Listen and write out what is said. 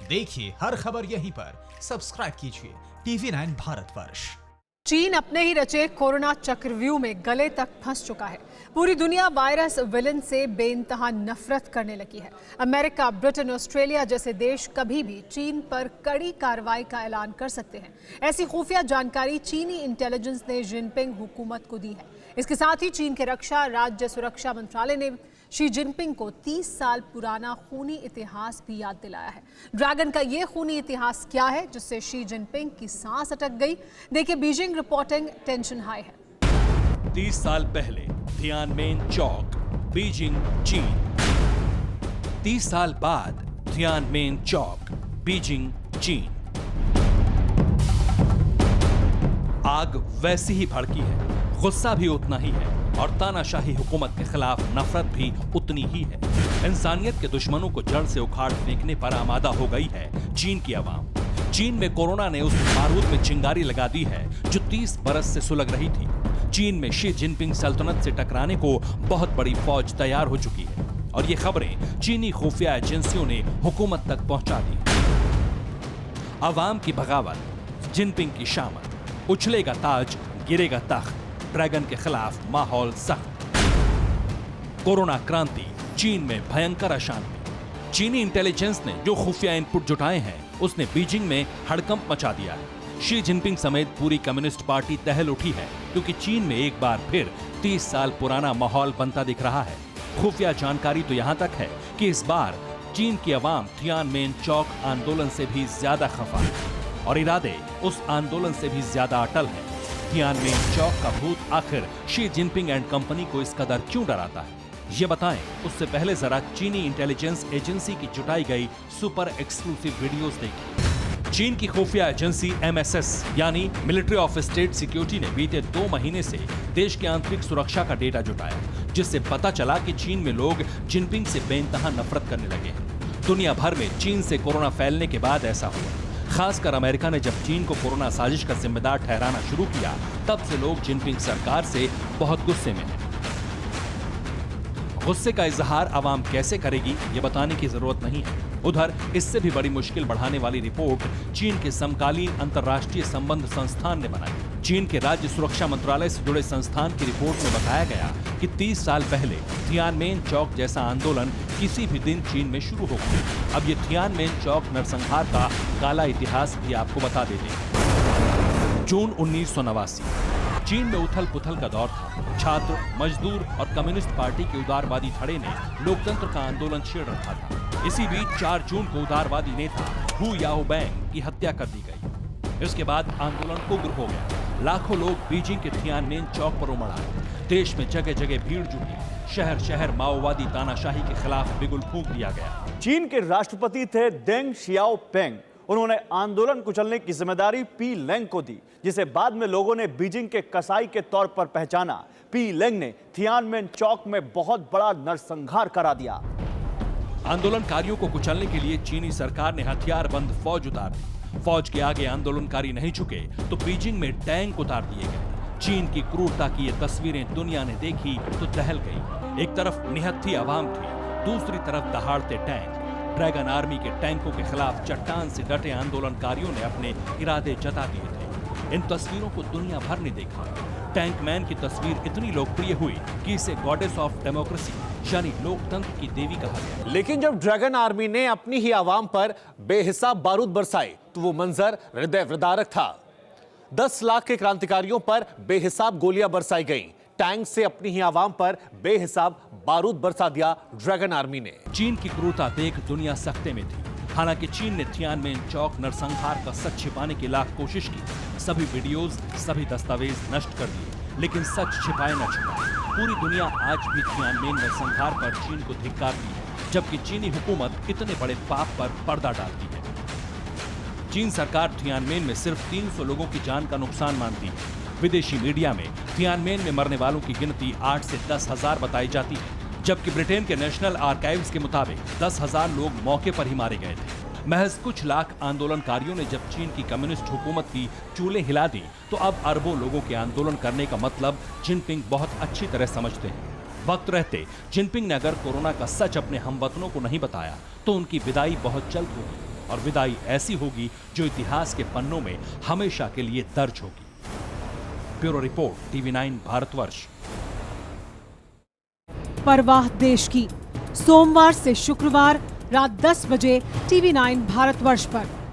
देखिए हर खबर यहीं पर, सब्सक्राइब कीजिए TV9 भारतवर्ष। चीन अपने ही रचे कोरोना चक्रव्यूह में गले तक फंस चुका है। पूरी दुनिया वायरस विलन से बेइंतहा नफरत करने लगी है। अमेरिका, ब्रिटेन, ऑस्ट्रेलिया जैसे देश कभी भी चीन पर कड़ी कार्रवाई का ऐलान कर सकते हैं। ऐसी खुफिया जानकारी चीनी इंटेलिजेंस ने जिनपिंग हुकूमत को दी है। इसके साथ ही चीन के रक्षा राज्य सुरक्षा मंत्रालय ने शी जिनपिंग को 30 साल पुराना खूनी इतिहास भी याद दिलाया है। ड्रैगन का ये खूनी इतिहास क्या है जिससे शी जिनपिंग की सांस अटक गई? देखिए बीजिंग रिपोर्टिंग, टेंशन हाई है। 30 साल पहले थियानमेन चौक, बीजिंग, चीन। 30 साल बाद थियानमेन चौक, बीजिंग, चीन। आग वैसी ही भड़की है, गुस्सा भी उतना ही है और तानाशाही हुकूमत के खिलाफ नफरत भी उतनी ही है। इंसानियत के दुश्मनों को जड़ से उखाड़ फेंकने पर आमादा हो गई है चीन की आवाम। चीन में कोरोना ने उस बारूद में चिंगारी लगा दी है जो 30 बरस से सुलग रही थी। चीन में शी जिनपिंग सल्तनत से टकराने को बहुत बड़ी फौज तैयार हो चुकी है और ये खबरें चीनी खुफिया एजेंसियों ने हुकूमत तक पहुंचा दी। आवाम की बगावत, जिनपिंग की शामत, उछलेगा ताज, गिरेगा तख्त, ड्रैगन के खिलाफ माहौल सख्त। कोरोना क्रांति, चीन में भयंकर अशांति। चीनी इंटेलिजेंस ने जो खुफिया इनपुट जुटाए हैं उसने बीजिंग में हड़कंप मचा दिया है। शी जिनपिंग समेत पूरी कम्युनिस्ट पार्टी दहल उठी है क्योंकि चीन में एक बार फिर 30 साल पुराना माहौल बनता दिख रहा है। खुफिया जानकारी तो यहां तक है कि इस बार चीन की आवाम थियानमेन चौक आंदोलन से भी ज्यादा खफा है और इरादे उस आंदोलन से भी ज्यादा अटल है। थियानमेन चौक का भूत आखिर शी जिनपिंग एंड कंपनी को इस कदर क्यों डराता है, ये बताएं। उससे पहले जरा चीनी इंटेलिजेंस एजेंसी की जुटाई गई सुपर एक्सक्लूसिव वीडियोस देखिए। चीन की खुफिया एजेंसी MSS यानी मिलिट्री ऑफ स्टेट सिक्योरिटी ने बीते 2 महीने से देश की आंतरिक सुरक्षा का डेटा जुटाया, जिससे पता चला कि चीन में लोग जिनपिंग से बेइंतहा नफरत करने लगे हैं। दुनिया भर में चीन से कोरोना फैलने के बाद ऐसा हुआ। खासकर अमेरिका ने जब चीन को कोरोना साजिश का जिम्मेदार ठहराना शुरू किया, तब से लोग जिनपिंग सरकार से बहुत गुस्से में हैं। गुस्से का इजहार आवाम कैसे करेगी ये बताने की जरूरत नहीं है। उधर इससे भी बड़ी मुश्किल बढ़ाने वाली रिपोर्ट चीन के समकालीन अंतर्राष्ट्रीय संबंध संस्थान ने बनाई। चीन के राज्य सुरक्षा मंत्रालय से जुड़े संस्थान की रिपोर्ट में बताया गया कि 30 साल पहले थियानमेन चौक जैसा आंदोलन किसी भी दिन चीन में शुरू हो गया। अब ये थियानमेन चौक नरसंहार का काला इतिहास भी आपको बता देते हैं। जून 1989, चीन में उथल पुथल का दौर था। छात्र, मजदूर और कम्युनिस्ट पार्टी के उदारवादी धड़े ने लोकतंत्र का आंदोलन छेड़ रखा था। इसी बीच 4 जून को उदारवादी नेता हु याओबैंग की हत्या कर दी गई। इसके बाद आंदोलन उग्र हो गया। लाखों लोग बीजिंग के थियानमेन चौक पर उमड़ आए। देश में जगह जगह भीड़ जुटी। शहर शहर माओवादी तानाशाही के खिलाफ बिगुल फूंक दिया गया। चीन के राष्ट्रपति थे डेंग शियाओपेंग। उन्होंने आंदोलन कुचलने की जिम्मेदारी पी लेंग को दी, जिसे बाद में लोगों ने बीजिंग के कसाई के तौर पर पहचाना। पी लेंग ने थियानमेन चौक में बहुत बड़ा नरसंहार करा दिया। आंदोलनकारियों को कुचलने के लिए चीनी सरकार ने हथियारबंद फौज उतार दी। फौज के आगे आंदोलनकारी नहीं झुके तो बीजिंग में टैंक उतार दिए गए। चीन की क्रूरता की ये तस्वीरें दुनिया ने देखी तो दहल गई। एक तरफ निहत्थी आवाम थी, दूसरी तरफ दहाड़ते टैंक। ड्रैगन आर्मी के टैंकों के खिलाफ चट्टान से डटे आंदोलनकारियों ने अपने इरादे जता दिए थे। इन तस्वीरों को दुनिया भर ने देखा। टैंकमैन की तस्वीर इतनी लोकप्रिय हुई कि इसे गॉडेस ऑफ डेमोक्रेसी यानी लोकतंत्र की देवी कहा गया। लेकिन जब ड्रैगन आर्मी ने अपनी ही आवाम पर बेहिसाब बारूद बरसाए तो वो मंजर हृदय विदारक था। 10 लाख के क्रांतिकारियों पर बेहिसाब गोलियां बरसाई गईं। टैंक से अपनी ही आवाम पर बेहिसाब बारूद बरसा दिया ड्रैगन आर्मी ने। चीन की क्रूरता देख दुनिया सख्ते में थी। हालांकि चीन ने थियानमेन चौक नरसंहार का सच छिपाने की लाख कोशिश की। सभी वीडियोज, सभी दस्तावेज नष्ट कर दिए, लेकिन सच छिपाए न छिपाए पूरी दुनिया आज भी थियानमेन नरसंहार पर चीन को धिक्कारती है, जबकि चीनी हुकूमत इतने बड़े पाप पर पर्दा डालती है। चीन सरकार थियानमेन में सिर्फ 300 लोगों की जान का नुकसान मानती है। विदेशी मीडिया में थियानमेन में मरने वालों की गिनती 8 से 10 हजार बताई जाती है, जबकि ब्रिटेन के नेशनल आर्काइव्स के मुताबिक 10,000 लोग मौके पर ही मारे गए थे। महज कुछ लाख आंदोलनकारियों ने जब चीन की कम्युनिस्ट हुकूमत की चूलें हिला दी, तो अब अरबों लोगों के आंदोलन करने का मतलब जिनपिंग बहुत अच्छी तरह समझते हैं। वक्त रहते जिनपिंग ने अगर कोरोना का सच अपने हमवतनों को नहीं बताया तो उनकी विदाई बहुत जल्द होगी। और विदाई ऐसी होगी जो इतिहास के पन्नों में हमेशा के लिए दर्ज होगी। Bureau report, TV9 Bharatvarsh. परवाह देश की, सोमवार से शुक्रवार रात 10 बजे TV9 भारतवर्ष पर।